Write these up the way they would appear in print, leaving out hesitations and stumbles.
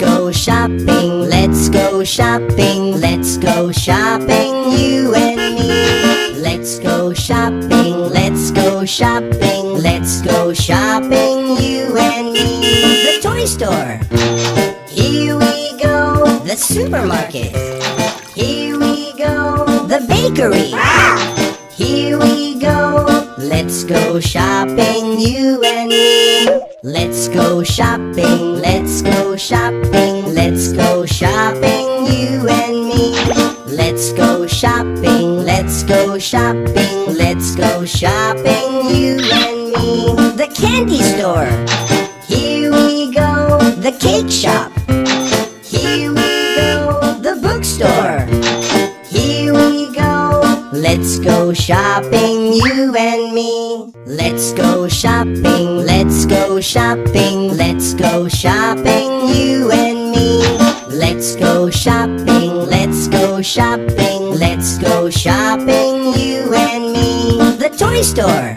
go shopping, let's go shopping, let's go shopping, you and me. Let's go shopping, let's go shopping, let's go shopping, you and me. The toy store, here we go. The supermarket, here we go. The bakery, here we go. Let's go shopping, you and me. Let's go shopping, let's go shopping, let's go shopping, you and me. Let's go shopping, let's go shopping, let's go shopping, you and me. The candy store, here we go. The cake shop, here we go. The bookstore, here we go. Let's go shopping, you and me. Let's go shopping, let's go shopping, let's go shopping, you and me. Let's go shopping, let's go shopping, let's go shopping, you and me. The toy store,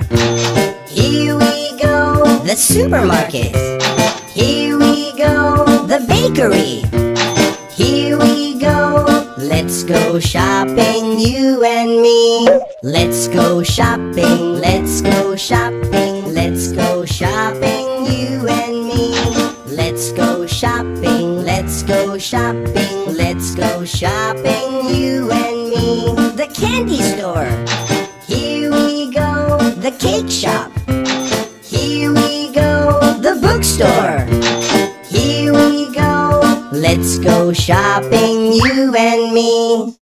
here we go. The supermarket, here we go. The bakery, here we go. Let's go shopping, you and me. Let's go shopping, let's go shopping, let's go shopping, you and me. Let's go shopping, let's go shopping, let's go shopping, you and me. The candy store, here we go. The cake shop, here we go. The bookstore, here we go. Let's go shopping, you and me.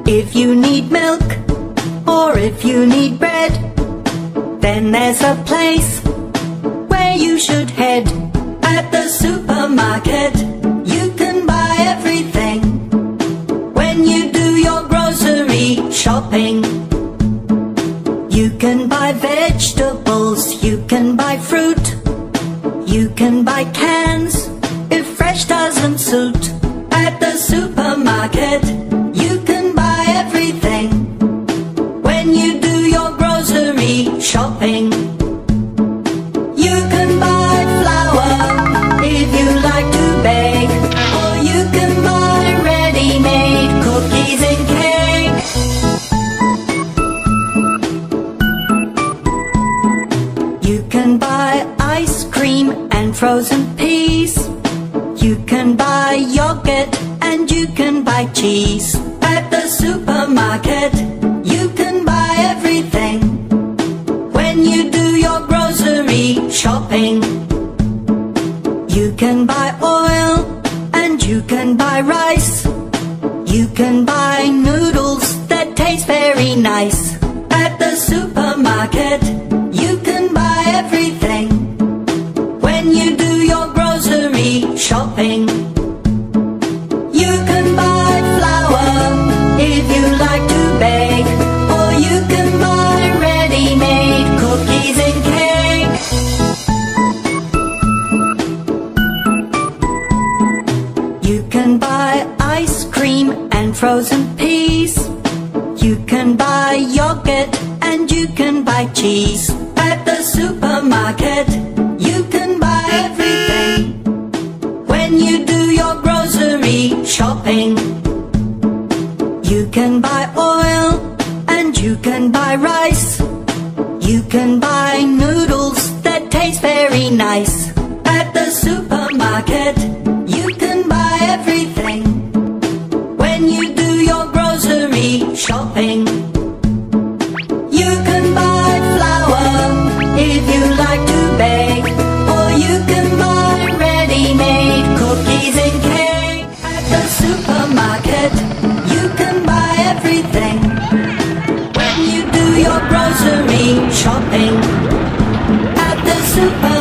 If you need milk, or if you need bread, then there's a place where you should head. At the supermarket, you can buy everything. When you do your grocery shopping, you can buy vegetables, you can buy fruit, you can buy cans if fresh doesn't suit. At the supermarket, you can buy everything. When you do your grocery shopping, you can buy flour if you like to bake, or you can buy ready-made cookies and cake. You can buy ice cream and frozen peas. You can buy yogurt and you can buy cheese. At the supermarket, you can buy everything. When you do your grocery shopping, you can buy oil and you can buy rice. You can buy noodles that taste very nice. At the supermarket, you can buy everything. When you do your grocery shopping, you can buy flour if you like to bake, or you can buy ready-made cookies and cake. You can buy ice cream and frozen peas. You can buy yogurt and you can buy cheese. At the supermarket, you can buy everything. When you do your grocery shopping, you can buy oil and you can buy rice. You can buy noodles that taste very nice. At the supermarket, you can buy everything. When you do your grocery shopping, you can buy flour if you like to bake, or you can buy ready-made cookies and cake. At the supermarket, you can buy everything. When you do your grocery shopping, at the supermarket,